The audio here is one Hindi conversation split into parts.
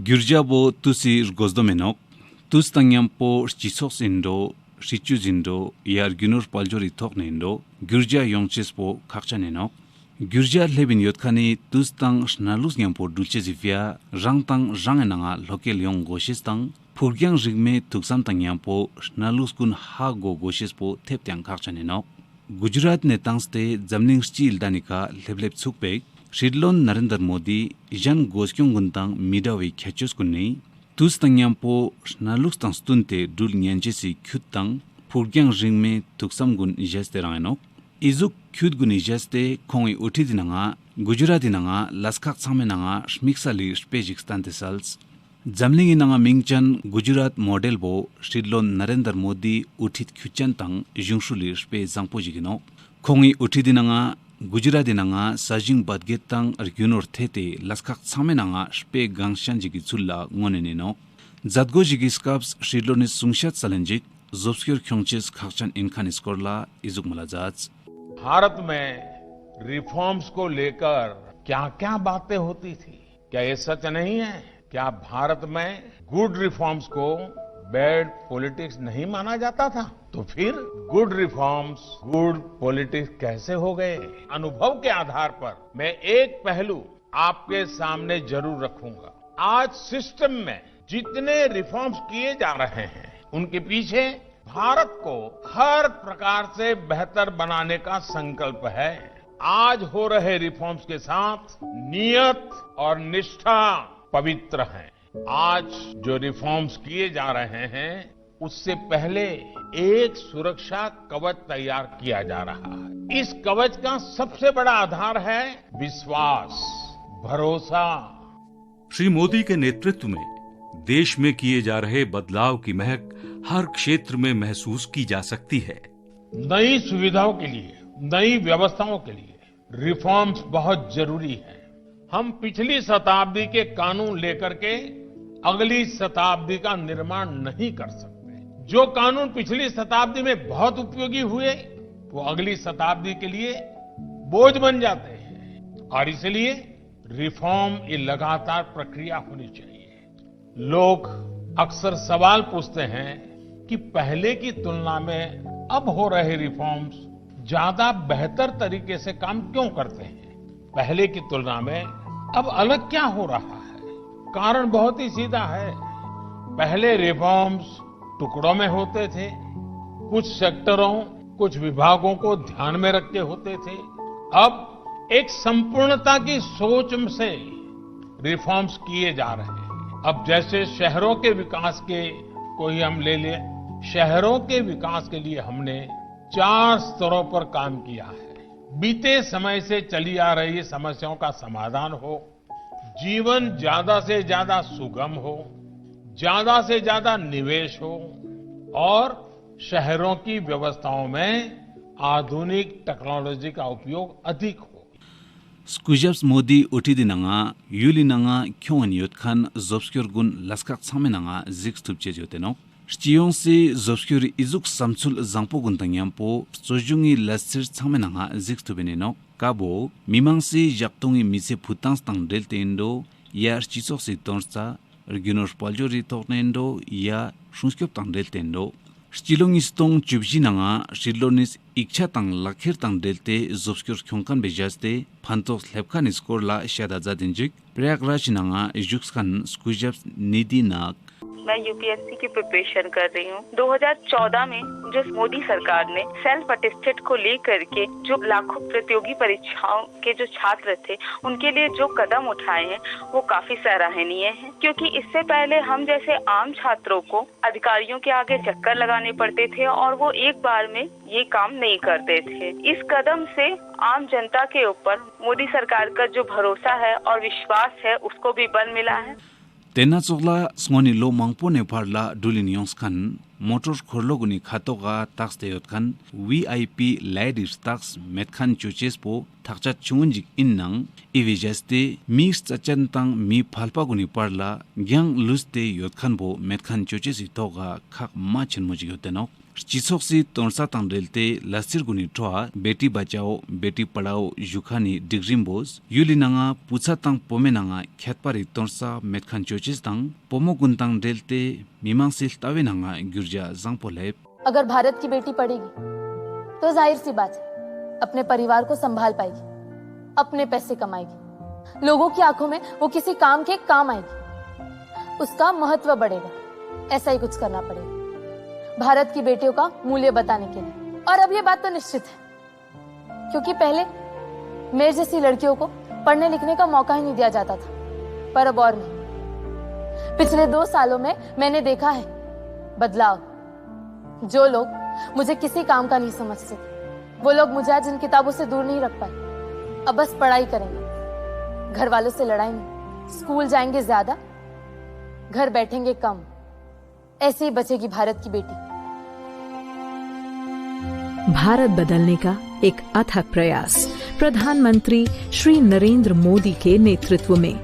Gurjabo tusi gozdomenok, tus tangyampo chisok indo, shichuz indo, yar gunur paljori tokne indo, Gurja yongchespo kakchanenok. Gurja lebin yotkani tus tang shnalus nyampo dulce zivya, rang tang rangenanga lokel yong goshis tang, purgyang rigme tuksam tangyampo shnalus kun ha go goshespo teptyang kakchanenok. Gujarat ne tangste zamning shchi ildanika leblep tsukpek, Shidlon Narendra Modi Jan Goskyong Guntang Midawi Khachus Kunni Tus Tangyampo Shnalux Tang Stunte Dul Nyanjesi Kyutang Purgyang Ringme Tuksam Gun Ijaste Ranganok Izuk Kyut Gun Ijaste Kongi Utidinanga Gujaradinanga Laskak Samenanga Shmiksali Spejik Stantesals Zamlingi Nanga Mingchan Gujarat Model Bo Shidlon Narendra Modi Utit Kyuchantang Jungshuli Spe Zangpojigino Kongi Utidinanga Gujaradinanga Sajing Badgetang Argunor Tete Laskak Samenanga Spe Gangshan Jigi Chulla Ngonenino Zadgo Jigi Skaps Shidlonis Sungshat Salenjik Zobskyor Kyongches Khakchan Inkan Skorla Izuk Malajats Bharat में रिफॉर्म्स को लेकर क्या-क्या बातें होती थी क्या ये सच नहीं है क्या भारत में गुड रिफॉर्म्स को बैड पॉलिटिक्स नहीं माना जाता था तो फिर गुड रिफॉर्म्स गुड पॉलिटिक्स कैसे हो गए अनुभव के आधार पर मैं एक पहलू आपके सामने जरूर रखूंगा आज सिस्टम में जितने रिफॉर्म्स किए जा रहे हैं उनके पीछे भारत को हर प्रकार से बेहतर बनाने का संकल्प है आज हो रहे रिफॉर्म्स के साथ नियत और निष्ठा पवित्र है आज जो रिफॉर्म्स किए जा रहे हैं उससे पहले एक सुरक्षा कवच तैयार किया जा रहा है इस कवच का सबसे बड़ा आधार है विश्वास भरोसा श्री मोदी के नेतृत्व में देश में किए जा रहे बदलाव की महक हर क्षेत्र में महसूस की जा सकती है नई सुविधाओं के लिए नई व्यवस्थाओं के लिए रिफॉर्म्स बहुत जरूरी है हम पिछली शताब्दी के कानून लेकर के अगली शताब्दी का निर्माण नहीं कर सकते जो कानून पिछली शताब्दी में बहुत उपयोगी हुए वो अगली शताब्दी के लिए बोझ बन जाते हैं और इसलिए रिफॉर्म ये लगातार प्रक्रिया होनी चाहिए लोग अक्सर सवाल पूछते हैं कि पहले की तुलना में अब हो रहे रिफॉर्म्स ज्यादा बेहतर तरीके से काम क्यों करते हैं पहले की तुलना में अब अलग क्या हो रहा है कारण बहुत ही सीधा है पहले रिफॉर्म्स टुकड़ों में होते थे कुछ सेक्टरों कुछ विभागों को ध्यान में रख के होते थे अब एक संपूर्णता की सोच से रिफॉर्म्स किए जा रहे हैं अब जैसे शहरों के विकास के कोई हम ले ले शहरों के विकास के लिए हमने 4 स्तरों पर काम किया है बीते समय से चली आ रही समस्याओं का समाधान हो जीवन ज्यादा से ज्यादा सुगम हो ज्यादा से ज्यादा निवेश हो और शहरों की व्यवस्थाओं में आधुनिक टेक्नोलॉजी का उपयोग अधिक हो Skujabs Modi Utidinanga, Yulinanga, Kyon Yotkan, Zobskur Gun, Laskak Samenanga, Zix Tupche Yoteno. Stionsi Zobskur Izuk Samsul Zampo Guntanyampo, Sojungi Lasir Samenanga, Zix Tubeneno, Kabo, Mimangsi Japtongi Mise Putans Tang Deltendo, Ya Chisosi Tonsta, Regunor Paljori Tornendo, Ya Shunskop Tang Deltendo. Stilongistong Jubjinanga, Shidlonis Ikchatang Lakhirtang Delte, Zobskur Kyonkan Bejaste, Pantos Lepkan Skorla Shadazadinjik, Prayagrajinanga, Juxkan, Skujabs Nidinak. मैं यूपीएससी की प्रिपरेशन कर रही हूँ 2014 में जो मोदी सरकार ने सेल्फ अटेस्टेड को लेकर के जो लाखों प्रतियोगी परीक्षाओं के जो छात्र थे उनके लिए जो कदम उठाए हैं वो काफी सराहनीय है क्योंकि इससे पहले हम जैसे आम छात्रों को अधिकारियों के आगे चक्कर लगाने पड़ते थे और वो एक बार में ये काम नहीं करते थे इस कदम से आम जनता के ऊपर मोदी सरकार का जो भरोसा है और विश्वास है उसको भी बल मिला है Tena Zogla Smoni Lo Mangpo Neparla Dulinions Kan, Motor Korloguni Katoga Tax Deotkan, VIP Ladies Tax Metkan Chuchespo, Takchat Chunjik Innang, Ivijaste, Mi Stachantang Mi Palpaguni Parla, Gyang Luste Yotkanbo, Metkan Chuches Itoga, Kak Machin Mojiotenok, Chisoksi tonsa tangdelte lasir guni toa beti bachao beti padao yukhani digrimbos yulinanga pucha tang pomenanga khyatpari tonsa metkhan chochis tang pomogun tang delte mimangsil tawenanga gyurja zangpolep. अगर भारत की बेटी पढ़ेगी तो जाहिर सी बात है अपने परिवार को संभाल पाएगी, अपने पैसे कमाएगी, लोगों की आंखों में वो किसी काम के काम आएगी, उसका महत्व बढ़ेगा। ऐसा ही कुछ करना पड़ेगा भारत की बेटियों का मूल्य बताने के लिए। और अब ये बात तो निश्चित है क्योंकि पहले मेरे जैसी लड़कियों को पढ़ने लिखने का मौका ही नहीं दिया जाता था, पर अब और नहीं। पिछले 2 सालों में मैंने देखा है बदलाव। जो लोग मुझे किसी काम का नहीं समझते थे, वो लोग मुझे आज इन किताबों से दूर नहीं रख पाए। अब बस पढ़ाई करेंगे, घर वालों से लड़ाई नहीं, स्कूल जाएंगे ज्यादा, घर बैठेंगे कम। ऐसे ही बचेगी भारत की बेटी। भारत बदलने का एक अथक प्रयास प्रधानमंत्री श्री नरेंद्र मोदी के नेतृत्व में।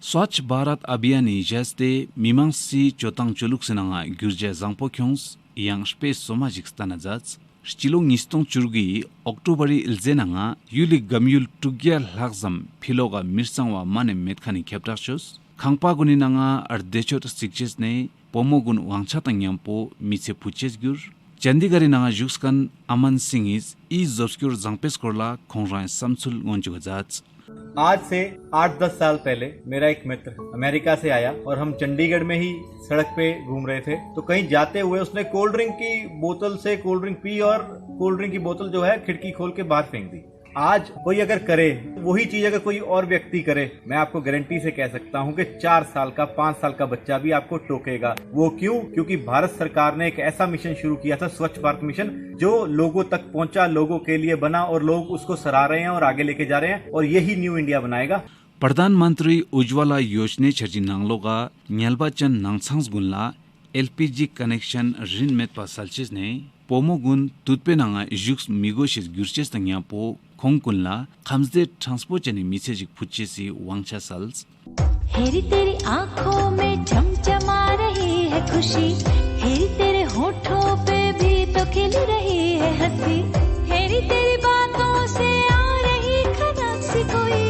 स्वच्छ भारत अभियान जैसे मीमांसी चोतांग चुलुक सिनांगा गिरजा Jangpo क्योंस yang space somajik stanazats Stilong nistong churgi Octoberi ilzenanga yuli gamyul tugyal lagzam philoga mirsangwa mane metkhani kheptachos khangpa guninanga ardechot sikches ne pomogun wangchatang yampo miche puches gyur Chandigari nanga juskan Aman Singh is obscure zangpes korla khongran samsul ngonjugazats आज से 8-10 साल पहले मेरा एक मित्र अमेरिका से आया और हम चंडीगढ़ में ही सड़क पे घूम रहे थे, तो कहीं जाते हुए उसने कोल्ड ड्रिंक की बोतल से कोल्ड ड्रिंक पी और कोल्ड ड्रिंक की बोतल जो है खिड़की खोल के बाहर फेंक दी। आज कोई अगर करे वही चीज अगर कोई और व्यक्ति करे, मैं आपको गारंटी से कह सकता हूं कि 4 साल का 5 साल का बच्चा भी आपको टोकेगा। वो क्यों? क्योंकि भारत सरकार ने एक ऐसा मिशन शुरू किया था, स्वच्छ भारत मिशन, जो लोगों तक पहुंचा, लोगों के लिए बना और लोग उसको सराह रहे हैं और आगे लेके जा रहे हैं और यही न्यू इंडिया बनाएगा। प्रधानमंत्री उज्ज्वला योजना छर्जी नांगलोगा न्यालबाचन नांगसांस गुनला एलपीजी कनेक्शन ऋण में पासालचिस ने पोमोगुन तुतपे नांगा जुक्स मिगोशिस गुरचेस तंगिया पो खोंगकुनला खमजदे ट्रांसपोर्ट चनी मिसेजिक फुच्चेसी वांगचा साल्स हेरी तेरी आंखों में चमचमा रही है खुशी, हेरी तेरे होठों पे भी तो खिल रही है हंसी, हेरी तेरी बातों से आ रही खनक सी कोई,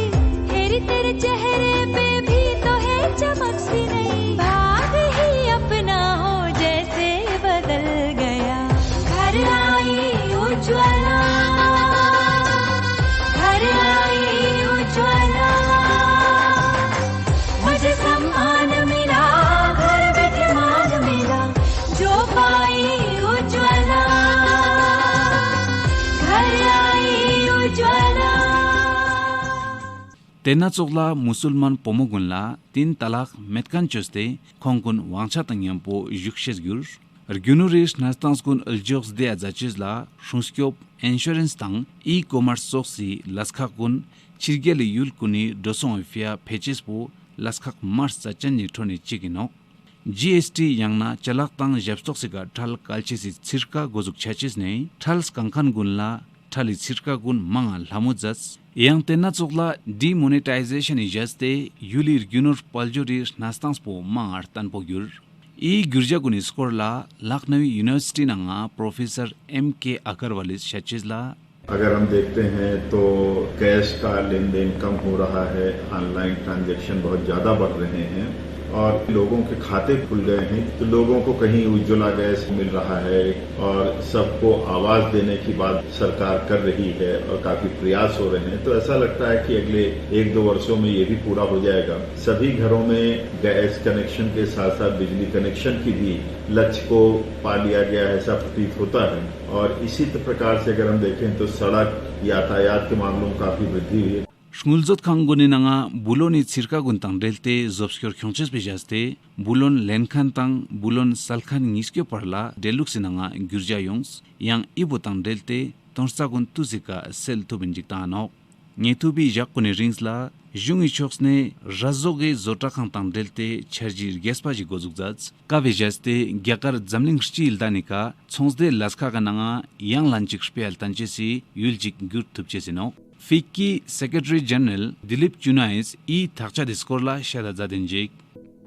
हेरी तेरे चेहरे पे भी तो है चमक सी नहीं, भाग ही अपना हो जैसे बदल गया। घर आई उज्ज्वला, घर आई उज्ज्वला, मुझे सम्मान मिला, घर बैठे मान मिला, जो पाई उज्ज्वला, घर आई उज्ज्वला। तेना चोगला मुसलमान पोमोगुनला 3 तलाक मेतकान चोस्ते खोंगकुन वांगचा तंगियामपो युक्षेस गुर Argunuris nastansgun aljoks de azachizla shunskop insurance tang e-commerce soksi laskakun chirgeli yulkuni dosong fia pechespo laskak mars chachani thoni chigino GST yangna chalak tang japstoksiga thal kalchisi cirka gozuk chachis ne thals kangkhan gunla thali cirka gun mangal hamujats yang tena chokla demonetization ijaste yulir gunur paljori nastanspo mangar tanpo gyur ई गिरजा गुनी स्कोरला लखनऊ यूनिवर्सिटी नंगा प्रोफेसर MK अग्रवाल शचिजला अगर हम देखते हैं तो कैश का लेन देन कम हो रहा है, ऑनलाइन ट्रांजैक्शन बहुत ज्यादा बढ़ रहे हैं और लोगों के खाते खुल गए हैं, तो लोगों को कहीं उज्ज्वला गैस मिल रहा है और सबको आवाज देने की बात सरकार कर रही है और काफी प्रयास हो रहे हैं। तो ऐसा लगता है कि अगले 1-2 वर्षों में ये भी पूरा हो जाएगा। सभी घरों में गैस कनेक्शन के साथ साथ बिजली कनेक्शन की भी लक्ष्य को पा लिया गया है, ऐसा प्रतीत होता है। और इसी प्रकार से अगर हम देखें तो सड़क यातायात के मामलों में काफी वृद्धि हुई है। Shngulzot khanguni nanga buloni cirka guntang delte zobskyor khongches bijaste bulon lenkhan tang bulon salkhan ngiskyo parla deluxe nanga gurja yongs yang ibotang delte tonsa gun tuzika sel to binjiktano ngetubi jakuni ringsla jungi choksne razoge zota khangtang delte cherji gespaji gozukzats kavejaste gyakar zamling stil danika chongsde laska gananga yang lanchik spial tanchesi yuljik gur thupchesino FICCI Secretary General Dilip Chunais e thakcha diskorla shada zadenjek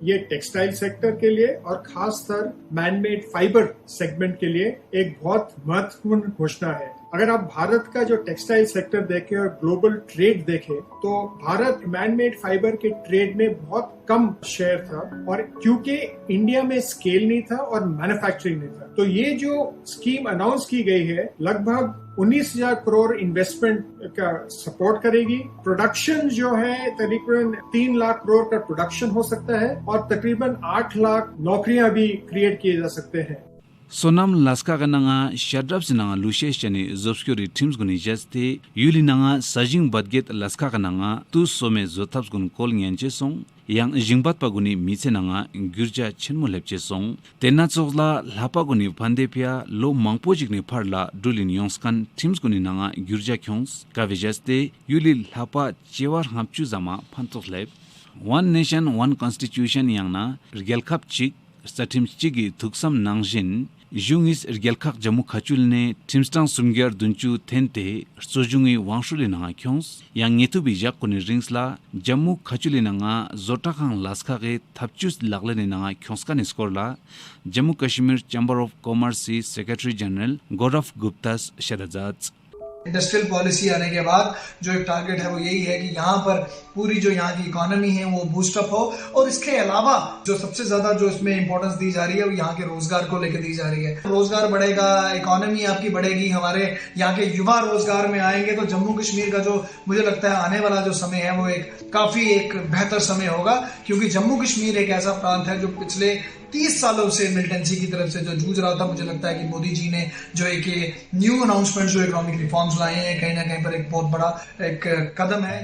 ये टेक्सटाइल सेक्टर के लिए और खासकर मैनमेड फाइबर सेगमेंट के लिए एक बहुत महत्वपूर्ण घोषणा है। अगर आप भारत का जो टेक्सटाइल सेक्टर देखें और ग्लोबल ट्रेड देखें तो भारत मैनमेड फाइबर के ट्रेड में बहुत कम शेयर था, और क्योंकि इंडिया में स्केल नहीं था और मैन्युफैक्चरिंग नहीं था, तो ये जो स्कीम अनाउंस की गई है लगभग 19,000 करोड़ इन्वेस्टमेंट का सपोर्ट करेगी। प्रोडक्शन जो है तकरीबन 3 लाख करोड़ का प्रोडक्शन हो सकता है और तकरीबन 8 लाख नौकरियां भी क्रिएट किए जा सकते हैं। Sonam laska gananga shadrap sinanga lushe chani zobscuri teams guni jaste yuli nanga sajing badget laska gananga tu some zotaps gun kol ngenche song yang jingbat paguni miche nanga gurja chenmo lepche song tenna chogla lapa guni pandepia lo mangpojik ni pharla dulin yongskan teams guni nanga gurja kyongs kavejaste yuli lapa chewar hamchu zama phantok lep one nation one constitution yangna gelkhap chik statim chigi thuksam nangshin Jungis Gelkak Jammu Khachulne Timstang Sumgyar Dunchu Thente Sojungi Wangshulina Kyons Yang Yetu Bijak Kuni Ringsla Jammu Khachulina Zotakang Laskage Thapchus Laglenina Kyonskan Skorla Jammu Kashmir Chamber of Commerce Secretary General Gaurav Gupta's Sharazat industrial policy आने के बाद जो एक टारगेट है वो यही है कि यहाँ पर पूरी जो यहाँ की इकोनॉमी है वो बूस्टअप हो, और इसके अलावा जो सबसे ज्यादा जो इसमें इंपॉर्टेंस दी जा रही है वो यहाँ के रोजगार को लेकर दी जा रही है। रोजगार बढ़ेगा, इकोनॉमी आपकी बढ़ेगी, हमारे यहाँ के युवा रोजगार में आएंगे, तो जम्मू कश्मीर का जो मुझे लगता है आने वाला जो समय है वो काफी एक बेहतर समय होगा, क्योंकि जम्मू कश्मीर एक ऐसा प्रांत है जो पिछले 30 सालों से मिलिटेंसी की तरफ से जो जूझ रहा था। मुझे लगता है कि मोदी जी ने जो एक न्यू अनाउंसमेंट जो इकोनॉमिक रिफॉर्म्स लाए हैं कहीं ना कहीं पर एक बहुत बड़ा एक कदम है।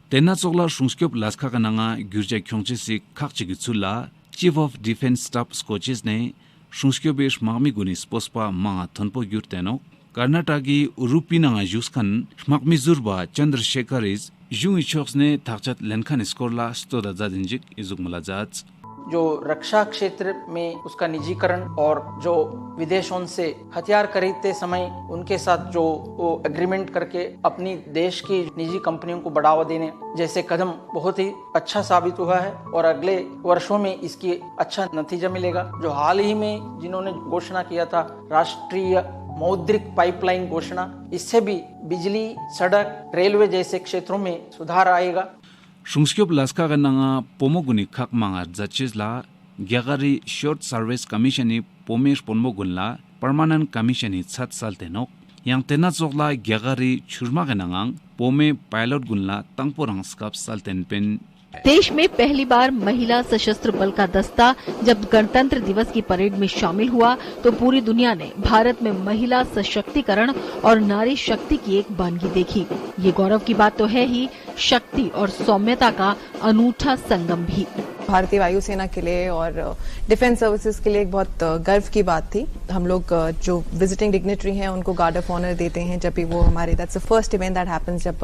Tenna Chogla Shungskop Laska Kananga Gurja Kyongchisi Kakchigitsula Chief of Defense Staff Scotches ne Shungskobish Mami Gunis Pospa Ma Thonpo Gyurteno Karnatagi Urupinanga Juskan Shmakmizurba Chandrasekharis Jung Choks ne Thakchat Lenkan Skorla Stoda Zadinjik Izugmalazats जो रक्षा क्षेत्र में उसका निजीकरण और जो विदेशों से हथियार खरीदते समय उनके साथ जो वो एग्रीमेंट करके अपनी देश की निजी कंपनियों को बढ़ावा देने जैसे कदम बहुत ही अच्छा साबित हुआ है, और अगले वर्षों में इसकी अच्छा नतीजा मिलेगा। जो हाल ही में जिन्होंने घोषणा किया था राष्ट्रीय मौद्रिक पाइपलाइन घोषणा, इससे भी बिजली, सड़क, रेलवे जैसे क्षेत्रों में सुधार आएगा। Shungskop Laska Gananga Pomoguni Kakmanga Zachizla Gyagari Short Service Commissioni Pomesh Ponmogunla Permanent Commissioni Sat Saltenok Yang Tenazogla Gyagari Churmaganang Pome Pilot Gunla Tangporang Skap Saltenpen देश में पहली बार महिला सशस्त्र बल का दस्ता जब गणतंत्र दिवस की परेड में शामिल हुआ तो पूरी दुनिया ने भारत में महिला सशक्तिकरण और नारी शक्ति की एक बानगी देखी। ये गौरव की बात तो है ही, शक्ति और सौम्यता का अनूठा संगम भी। भारतीय वायुसेना के लिए और डिफेंस सर्विसेज के लिए एक बहुत गर्व की बात थी। हम लोग जो विजिटिंग डिग्नेटरी हैं उनको गार्ड ऑफ ऑनर देते हैं जब भी वो हमारे that's the first event that happens जब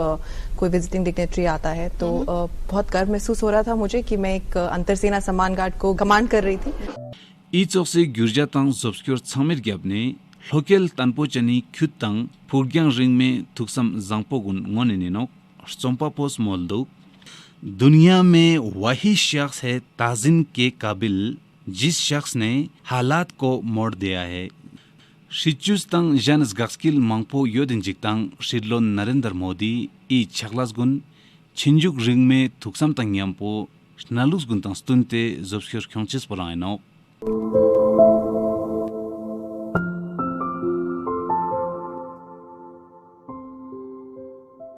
कोई विजिटिंग डिग्नेटरी आता है, तो बहुत गर्व महसूस हो रहा था मुझे कि मैं एक अंतरसेना सम्मान गार्ड को कमांड कर रही थी। इचोसे गुर्जातांग सबस्क्योर छमिर ग्याबने लोकल तनपोचनी ख्युतांग फुरग्यांग रिंग में थुक्सम जांगपोगुन ngoneninok चंपापोस मोल्दो दुनिया में वही शख्स है ताजिन के काबिल जिस शख्स ने हालात को मोड़ दिया है। शिचुस्तंग जानस गक्सकिल मांगपो योदिंजिकतांग शिरलोन नरेंद्र मोदी ई छगलासगुन छिंजुक रिंग में थुक्सम तंग्यामपो नालुसगुन तंग स्टुनते जोब्सक्योर ख्योंचेस परायनो